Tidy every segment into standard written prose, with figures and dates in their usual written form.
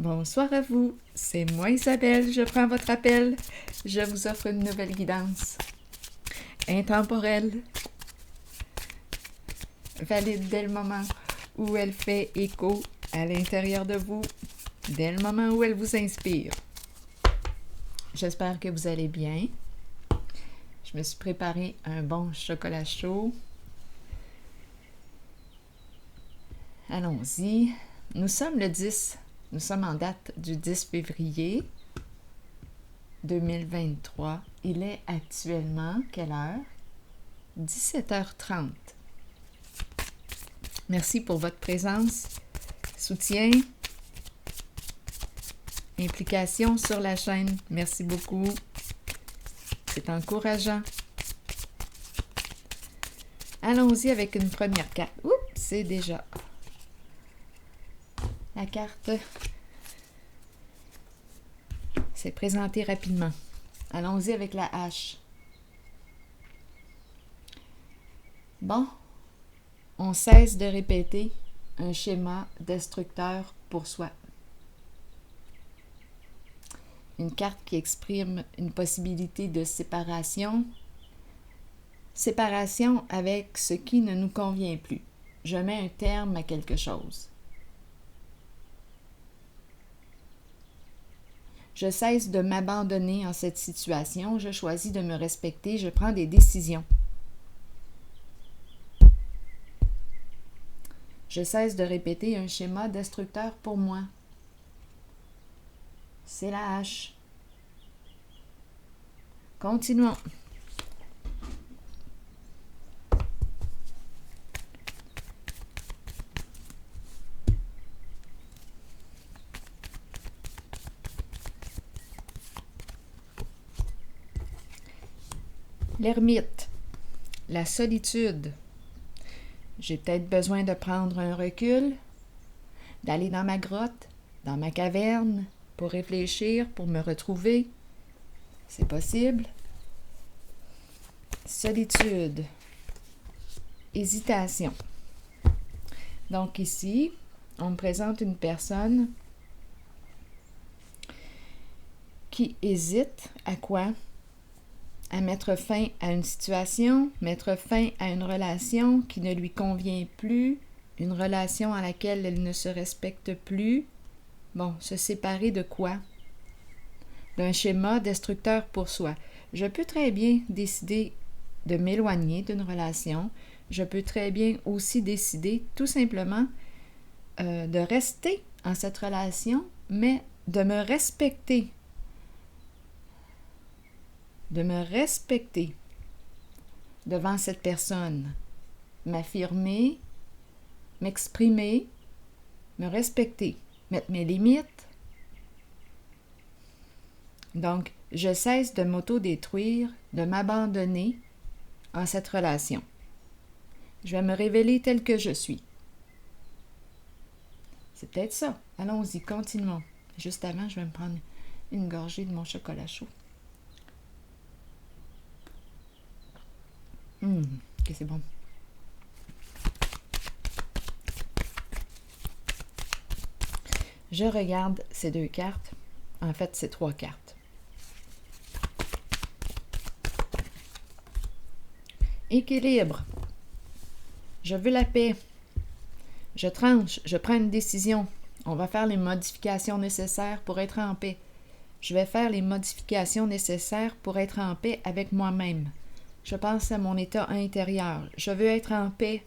Bonsoir à vous, c'est moi Isabelle, je prends votre appel. Je vous offre une nouvelle guidance. Intemporelle, valide dès le moment où elle fait écho à l'intérieur de vous, dès le moment où elle vous inspire. J'espère que vous allez bien. Je me suis préparé un bon chocolat chaud. Allons-y. Nous sommes le 10. Nous sommes en date du 10 février 2023. Il est actuellement, quelle heure? 17h30. Merci pour votre présence, soutien, implication sur la chaîne. Merci beaucoup. C'est encourageant. Allons-y avec une première carte. Oups, c'est déjà la carte s'est présentée rapidement. Allons-y avec la hache. Bon, on cesse de répéter un schéma destructeur pour soi. Une carte qui exprime une possibilité de séparation. Séparation avec ce qui ne nous convient plus. Je mets un terme à quelque chose. Je cesse de m'abandonner en cette situation. Je choisis de me respecter. Je prends des décisions. Je cesse de répéter un schéma destructeur pour moi. C'est la hache. Continuons. L'ermite. La solitude. J'ai peut-être besoin de prendre un recul, d'aller dans ma grotte, dans ma caverne, pour réfléchir, pour me retrouver. C'est possible. Solitude. Hésitation. Donc ici, on me présente une personne qui hésite à quoi? À mettre fin à une situation, mettre fin à une relation qui ne lui convient plus, une relation à laquelle elle ne se respecte plus. Bon, se séparer de quoi? D'un schéma destructeur pour soi. Je peux très bien décider de m'éloigner d'une relation. Je peux très bien aussi décider tout simplement de rester en cette relation, mais de me respecter. De me respecter devant cette personne. M'affirmer, m'exprimer, me respecter, mettre mes limites. Donc, je cesse de m'auto-détruire, de m'abandonner en cette relation. Je vais me révéler tel que je suis. C'est peut-être ça. Allons-y, continuons. Juste avant, je vais me prendre une gorgée de mon chocolat chaud. Ok, c'est bon. Je regarde ces deux cartes. En fait, c'est trois cartes. Équilibre. Je veux la paix. Je tranche, je prends une décision. On va faire les modifications nécessaires pour être en paix. Je vais faire les modifications nécessaires pour être en paix avec moi-même. Je pense à mon état intérieur. Je veux être en paix,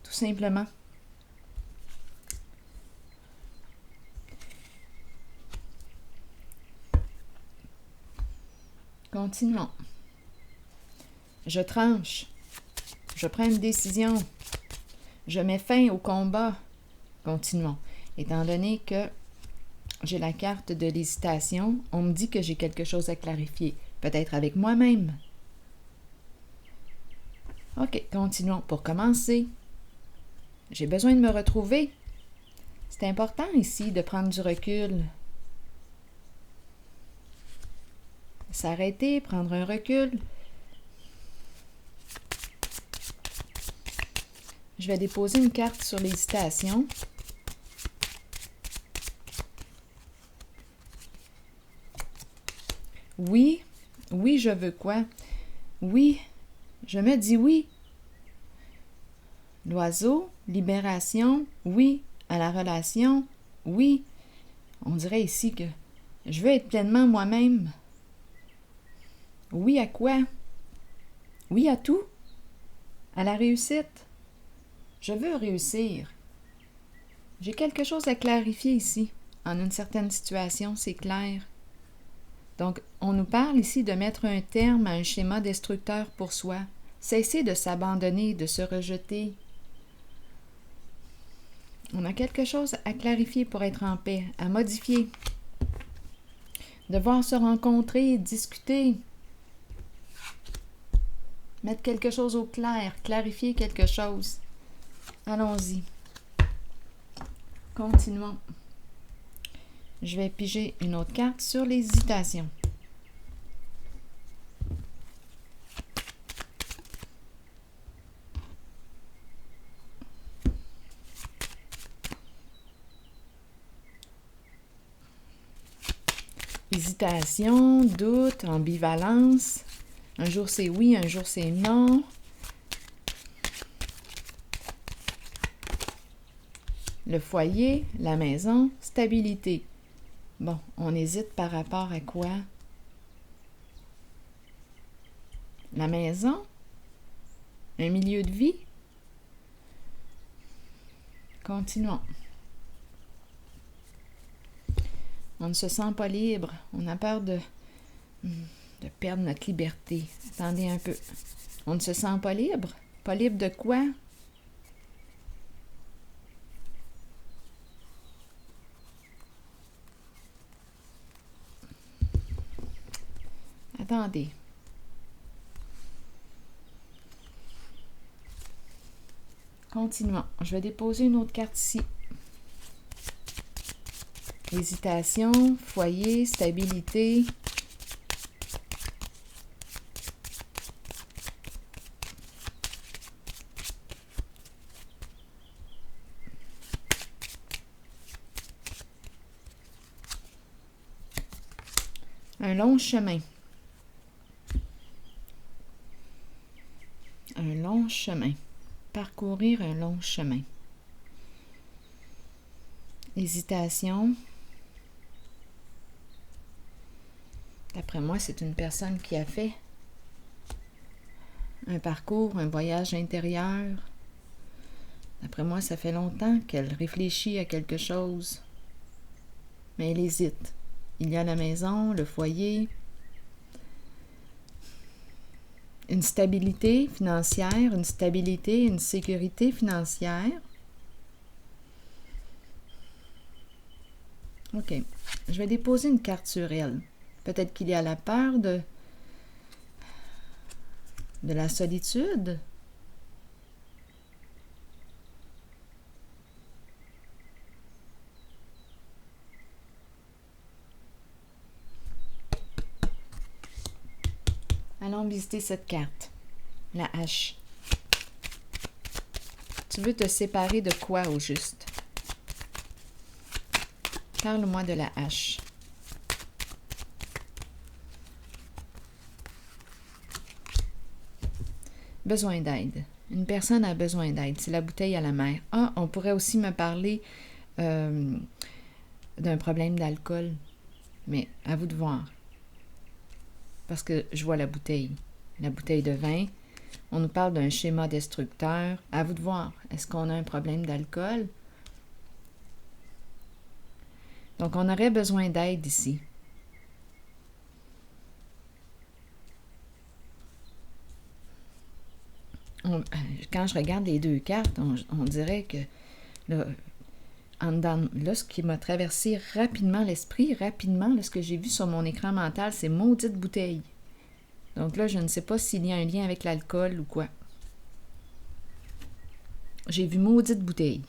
tout simplement. Continuons. Je tranche. Je prends une décision. Je mets fin au combat. Continuons. Étant donné que j'ai la carte de l'hésitation, on me dit que j'ai quelque chose à clarifier. Peut-être avec moi-même. OK, continuons. Pour commencer, j'ai besoin de me retrouver. C'est important ici de prendre du recul. S'arrêter, prendre un recul. Je vais déposer une carte sur l'hésitation. Oui, oui, je veux quoi? Oui, je me dis oui. L'oiseau, libération, oui. À la relation, oui. On dirait ici que je veux être pleinement moi-même. Oui à quoi? Oui à tout. À la réussite. Je veux réussir. J'ai quelque chose à clarifier ici. En une certaine situation, c'est clair. Donc, on nous parle ici de mettre un terme à un schéma destructeur pour soi. Cesser de s'abandonner, de se rejeter. On a quelque chose à clarifier pour être en paix, à modifier. Devoir se rencontrer, discuter. Mettre quelque chose au clair, clarifier quelque chose. Allons-y. Continuons. Je vais piger une autre carte sur l'hésitation. Hésitation, doute, ambivalence. Un jour c'est oui, un jour c'est non. Le foyer, la maison, stabilité. Bon, on hésite par rapport à quoi? La maison? Un milieu de vie? Continuons. On ne se sent pas libre. On a peur de perdre notre liberté. Attendez un peu. On ne se sent pas libre? Pas libre de quoi? Attendez. Continuons. Je vais déposer une autre carte ici. Hésitation, foyer, stabilité. Un long chemin. Un long chemin. Parcourir un long chemin. Hésitation. D'après moi, c'est une personne qui a fait un parcours, un voyage intérieur. D'après moi, ça fait longtemps qu'elle réfléchit à quelque chose. Mais elle hésite. Il y a la maison, le foyer, une stabilité financière, une stabilité, une sécurité financière. OK. Je vais déposer une carte sur elle. Peut-être qu'il y a la peur de la solitude. Allons visiter cette carte. La hache. Tu veux te séparer de quoi au juste? Parle-moi de la hache. Besoin d'aide. Une personne a besoin d'aide. C'est la bouteille à la mer. Ah, on pourrait aussi me parler d'un problème d'alcool. Mais à vous de voir. Parce que je vois la bouteille de vin. On nous parle d'un schéma destructeur. À vous de voir. Est-ce qu'on a un problème d'alcool? Donc, on aurait besoin d'aide ici. Quand je regarde les deux cartes, on dirait que là, ce qui m'a traversé rapidement l'esprit, ce que j'ai vu sur mon écran mental, c'est maudite bouteille. Donc là, je ne sais pas s'il y a un lien avec l'alcool ou quoi. J'ai vu maudite bouteille.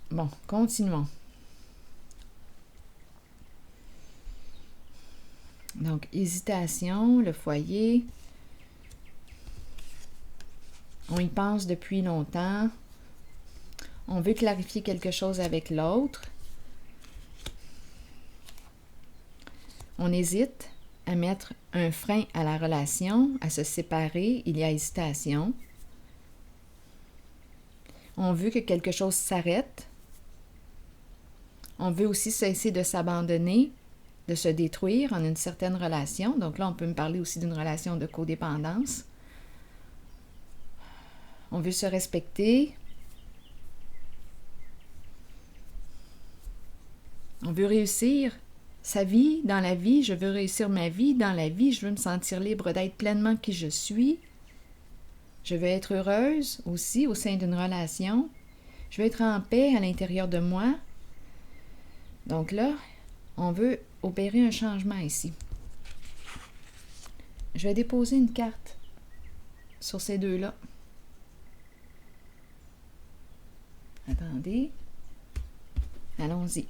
Bon, continuons. Donc, hésitation, le foyer. On y pense depuis longtemps. On veut clarifier quelque chose avec l'autre. On hésite à mettre un frein à la relation, à se séparer, il y a hésitation. On veut que quelque chose s'arrête. On veut aussi cesser de s'abandonner, de se détruire en une certaine relation. Donc là, on peut me parler aussi d'une relation de codépendance. On veut se respecter. On veut réussir sa vie dans la vie. Je veux réussir ma vie dans la vie. Je veux me sentir libre d'être pleinement qui je suis. Je veux être heureuse aussi au sein d'une relation. Je veux être en paix à l'intérieur de moi. Donc là, on veut opérer un changement ici. Je vais déposer une carte sur ces deux-là. Attendez. Allons-y.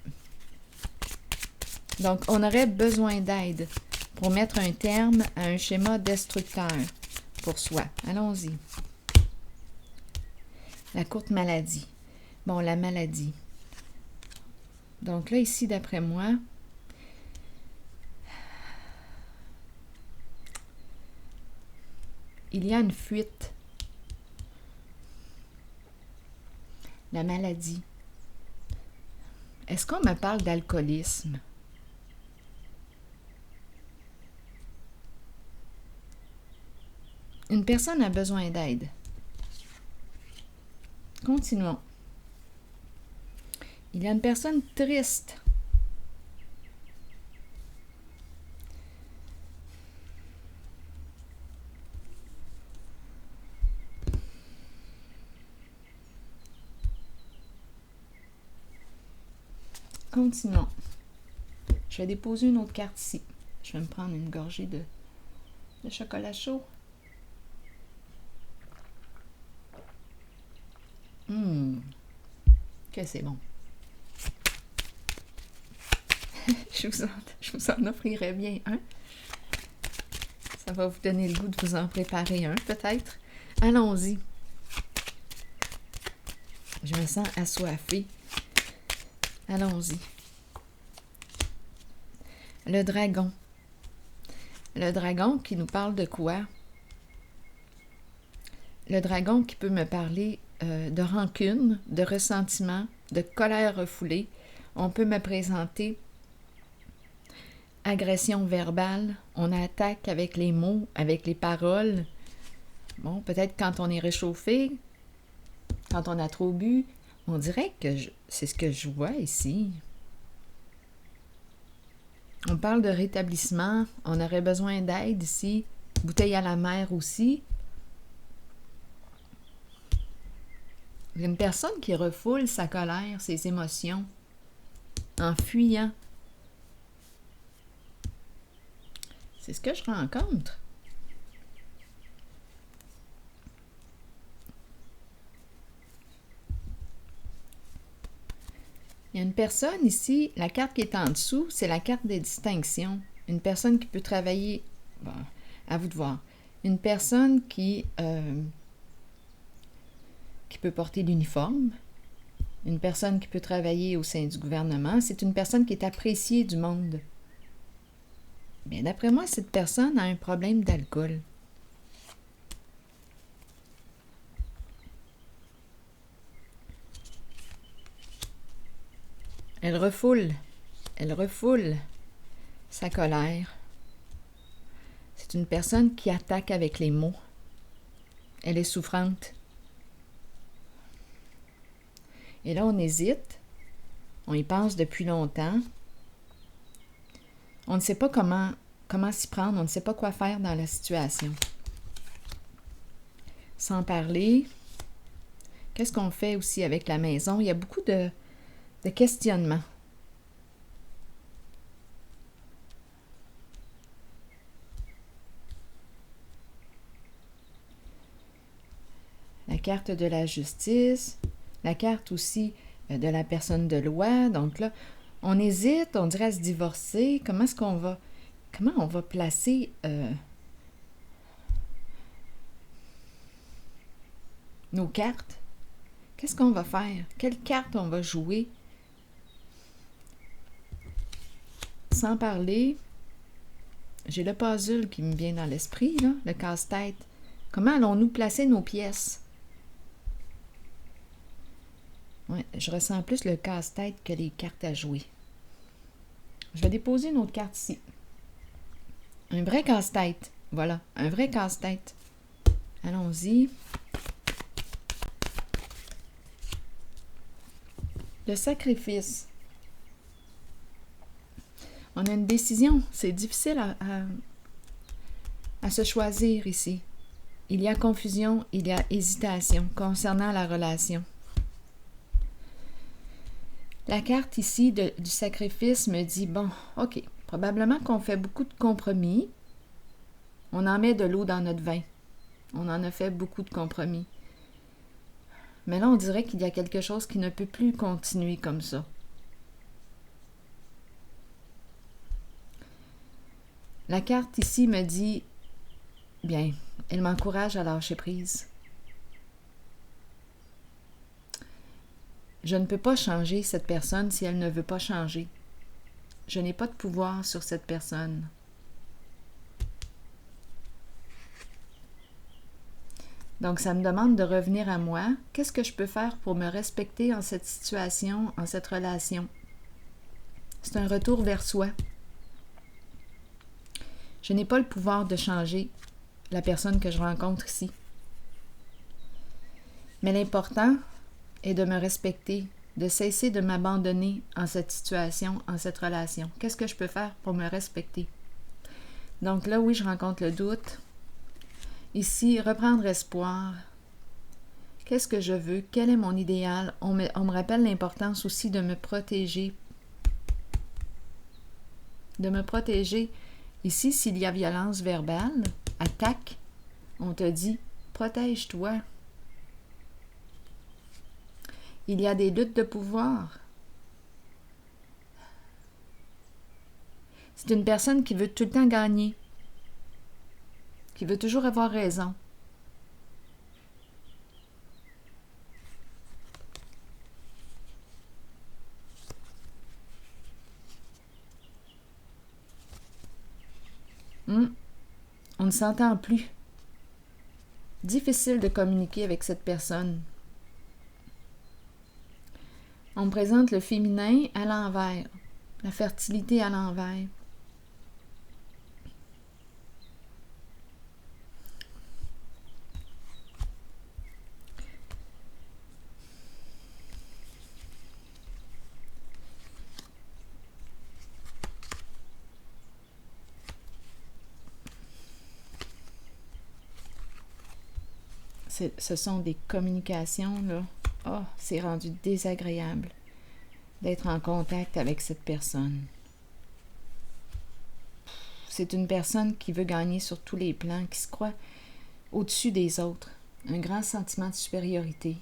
Donc, on aurait besoin d'aide pour mettre un terme à un schéma destructeur pour soi. Allons-y. La courte maladie. Bon, la maladie. Donc là, ici, d'après moi, il y a une fuite. La maladie. Est-ce qu'on me parle d'alcoolisme? Une personne a besoin d'aide. Continuons. Il y a une personne triste. Continuons. Je vais déposer une autre carte ici. Je vais me prendre une gorgée de chocolat chaud. Que c'est bon. je vous en offrirai bien un. Ça va vous donner le goût de vous en préparer un, peut-être. Allons-y. Je me sens assoiffée. Allons-y. Le dragon. Le dragon qui nous parle de quoi? Le dragon qui peut me parler de rancune, de ressentiment, de colère refoulée. On peut me présenter agression verbale. On attaque avec les mots, avec les paroles. Bon, peut-être quand on est réchauffé, quand on a trop bu, on dirait que c'est ce que je vois ici. On parle de rétablissement. On aurait besoin d'aide ici. Bouteille à la mer aussi. Il y a une personne qui refoule sa colère, ses émotions, en fuyant. C'est ce que je rencontre. Il y a une personne ici, la carte qui est en dessous, c'est la carte des distinctions. Une personne qui peut travailler, bon, à vous de voir, une personne qui peut porter l'uniforme, une personne qui peut travailler au sein du gouvernement, c'est une personne qui est appréciée du monde. Bien, d'après moi, cette personne a un problème d'alcool. Elle refoule sa colère. C'est une personne qui attaque avec les mots. Elle est souffrante. Et là, on hésite. On y pense depuis longtemps. On ne sait pas comment s'y prendre. On ne sait pas quoi faire dans la situation. Sans parler, qu'est-ce qu'on fait aussi avec la maison? Il y a beaucoup de questionnements. La carte de la justice, la carte aussi de la personne de loi. Donc là, on hésite, on dirait à se divorcer. Comment on va placer nos cartes? Qu'est-ce qu'on va faire? Quelle carte on va jouer? Sans parler, J'ai le puzzle qui me vient dans l'esprit, là, le casse-tête. Comment allons-nous placer nos pièces? Ouais, je ressens plus le casse-tête que les cartes à jouer. Je vais déposer une autre carte ici. Un vrai casse-tête. Voilà, un vrai casse-tête. Allons-y. Le sacrifice. On a une décision. C'est difficile à se choisir ici. Il y a confusion, il y a hésitation concernant la relation. La carte ici du sacrifice me dit, bon, OK, probablement qu'on fait beaucoup de compromis. On en met de l'eau dans notre vin. On en a fait beaucoup de compromis. Mais là, on dirait qu'il y a quelque chose qui ne peut plus continuer comme ça. La carte ici me dit, bien, elle m'encourage à lâcher prise. Je ne peux pas changer cette personne si elle ne veut pas changer. Je n'ai pas de pouvoir sur cette personne. Donc, ça me demande de revenir à moi. Qu'est-ce que je peux faire pour me respecter en cette situation, en cette relation? C'est un retour vers soi. Je n'ai pas le pouvoir de changer la personne que je rencontre ici. Mais l'important est de me respecter, de cesser de m'abandonner en cette situation, en cette relation. Qu'est-ce que je peux faire pour me respecter? Donc là, oui, je rencontre le doute. Ici, reprendre espoir. Qu'est-ce que je veux? Quel est mon idéal? On me rappelle l'importance aussi de me protéger. De me protéger. Ici, s'il y a violence verbale, attaque, on te dit « protège-toi ». Il y a des luttes de pouvoir. C'est une personne qui veut tout le temps gagner, qui veut toujours avoir raison. On ne s'entend plus. Difficile de communiquer avec cette personne. On me présente le féminin à l'envers, la fertilité à l'envers. Ce sont des communications, là. Oh, c'est rendu désagréable d'être en contact avec cette personne. C'est une personne qui veut gagner sur tous les plans, qui se croit au-dessus des autres. Un grand sentiment de supériorité.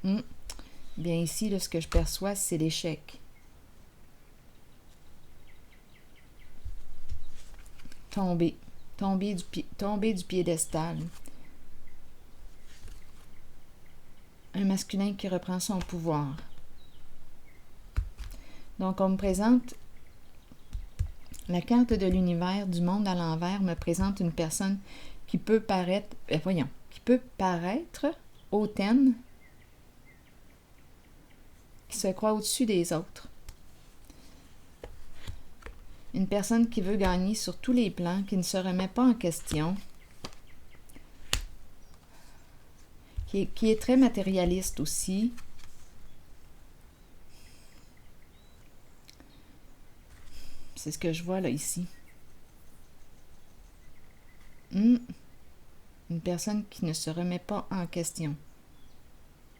Bien ici, là, ce que je perçois, c'est l'échec. Tomber du piédestal. Un masculin qui reprend son pouvoir. Donc, on me présente la carte de l'univers, du monde à l'envers, me présente une personne qui peut paraître, qui peut paraître hautaine, qui se croit au-dessus des autres. Une personne qui veut gagner sur tous les plans, qui ne se remet pas en question, qui est très matérialiste aussi. C'est ce que je vois là, ici. Une personne qui ne se remet pas en question.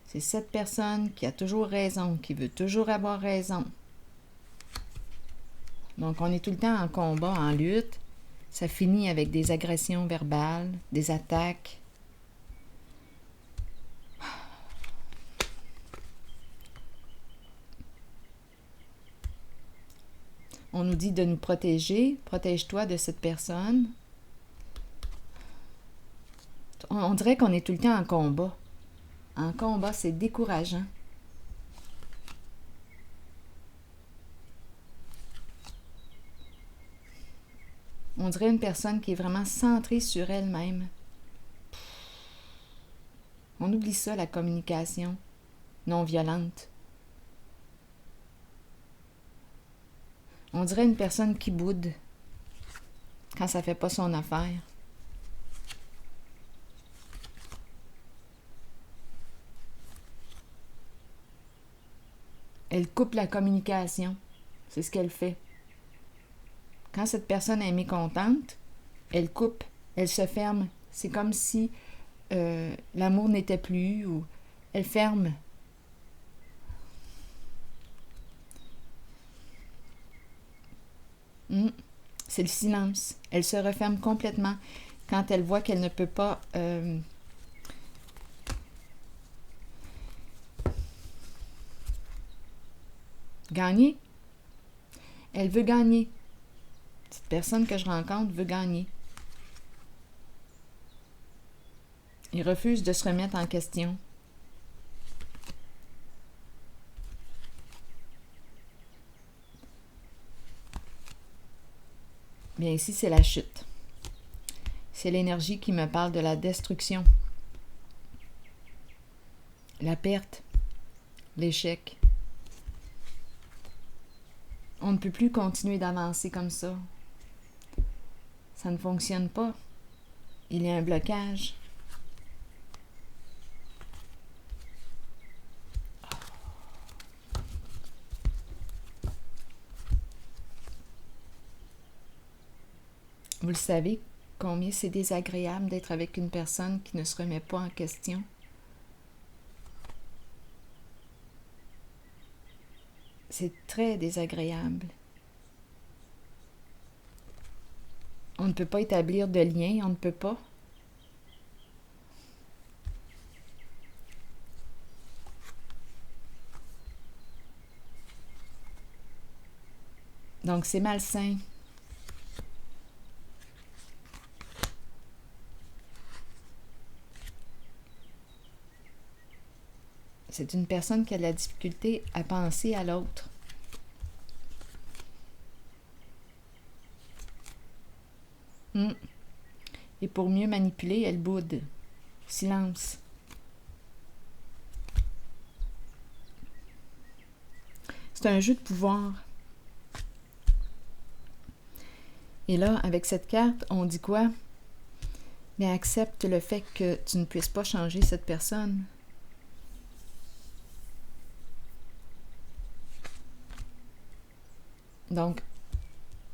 C'est cette personne qui a toujours raison, qui veut toujours avoir raison. Donc, on est tout le temps en combat, en lutte. Ça finit avec des agressions verbales, des attaques. On nous dit de nous protéger. Protège-toi de cette personne. On dirait qu'on est tout le temps en combat. En combat, c'est décourageant. On dirait une personne qui est vraiment centrée sur elle-même. On oublie ça, la communication non violente. On dirait une personne qui boude quand ça fait pas son affaire. Elle coupe la communication. C'est ce qu'elle fait. Quand cette personne est mécontente, elle coupe, elle se ferme. C'est comme si l'amour n'était plus ou elle ferme. C'est le silence. Elle se referme complètement quand elle voit qu'elle ne peut pas gagner. Elle veut gagner. Cette personne que je rencontre veut gagner. Il refuse de se remettre en question. Bien, ici, c'est la chute. C'est l'énergie qui me parle de la destruction, la perte, l'échec. On ne peut plus continuer d'avancer comme ça. Ça ne fonctionne pas. Il y a un blocage. Vous le savez, combien c'est désagréable d'être avec une personne qui ne se remet pas en question. C'est très désagréable. On ne peut pas établir de lien, on ne peut pas. Donc c'est malsain. C'est une personne qui a de la difficulté à penser à l'autre. Et pour mieux manipuler, elle boude. Silence. C'est un jeu de pouvoir. Et là, avec cette carte, on dit quoi? Mais accepte le fait que tu ne puisses pas changer cette personne. Donc,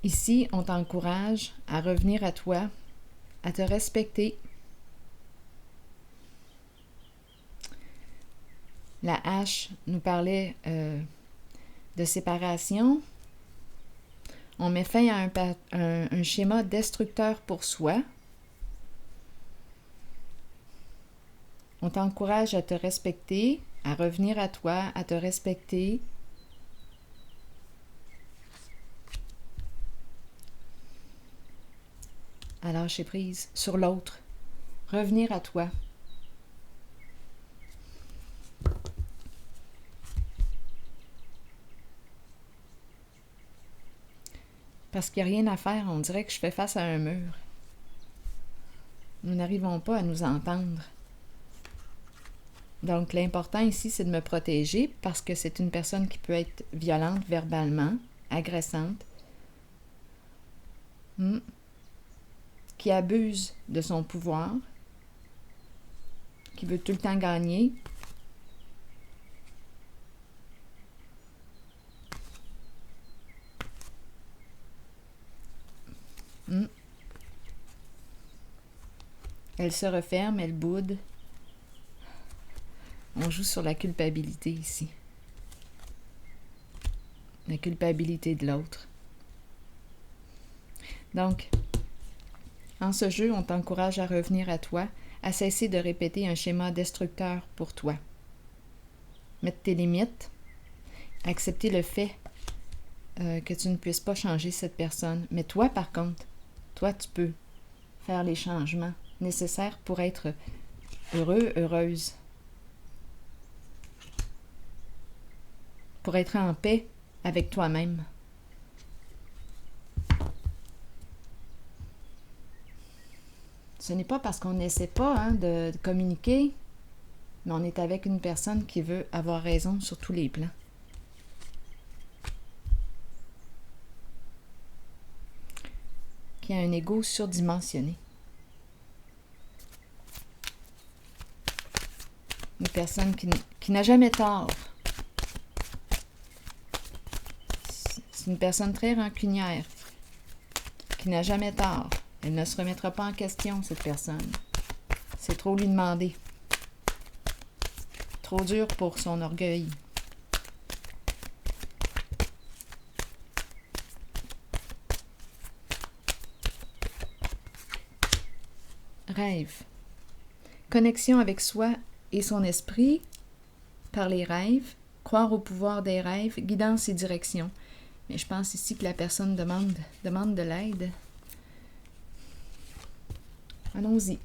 ici, on t'encourage à revenir à toi, à te respecter. La hache nous parlait de séparation. On met fin à un schéma destructeur pour soi. On t'encourage à te respecter, à revenir à toi, à te respecter. À lâcher prise sur l'autre. Revenir à toi. Parce qu'il n'y a rien à faire, on dirait que je fais face à un mur. Nous n'arrivons pas à nous entendre. Donc, l'important ici, c'est de me protéger parce que c'est une personne qui peut être violente verbalement, agressante, qui abuse de son pouvoir, qui veut tout le temps gagner. Elle se referme, elle boude. On joue sur la culpabilité ici. La culpabilité de l'autre. Donc, en ce jeu, on t'encourage à revenir à toi, à cesser de répéter un schéma destructeur pour toi. Mettre tes limites, accepter le fait que tu ne puisses pas changer cette personne. Mais toi, par contre, toi, tu peux faire les changements nécessaires pour être heureux, heureuse. Pour être en paix avec toi-même. Ce n'est pas parce qu'on n'essaie pas de communiquer, mais on est avec une personne qui veut avoir raison sur tous les plans. Qui a un ego surdimensionné. Une personne qui n'a jamais tort. C'est une personne très rancunière, qui n'a jamais tort. Elle ne se remettra pas en question, cette personne. C'est trop lui demander. Trop dur pour son orgueil. Rêve. Connexion avec soi et son esprit par les rêves. Croire au pouvoir des rêves, guidance et direction. Mais je pense ici que la personne demande de l'aide. Allons-y.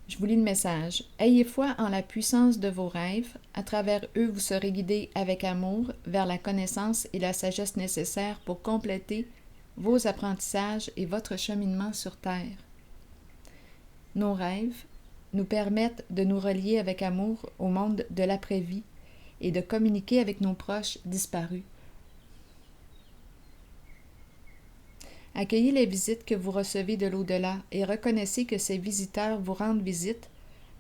Je vous lis le message. Ayez foi en la puissance de vos rêves. À travers eux, vous serez guidés avec amour vers la connaissance et la sagesse nécessaires pour compléter vos apprentissages et votre cheminement sur Terre. Nos rêves nous permettent de nous relier avec amour au monde de l'après-vie et de communiquer avec nos proches disparus. Accueillez les visites que vous recevez de l'au-delà et reconnaissez que ces visiteurs vous rendent visite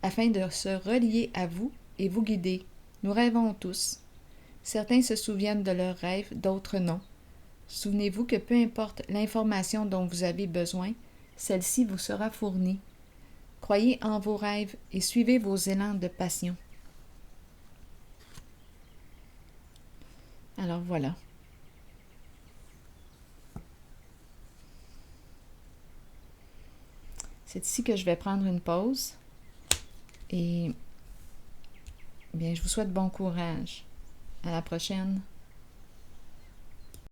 afin de se relier à vous et vous guider. Nous rêvons tous. Certains se souviennent de leurs rêves, d'autres non. Souvenez-vous que peu importe l'information dont vous avez besoin, celle-ci vous sera fournie. Croyez en vos rêves et suivez vos élans de passion. Alors voilà. C'est ici que je vais prendre une pause et bien, je vous souhaite bon courage. À la prochaine.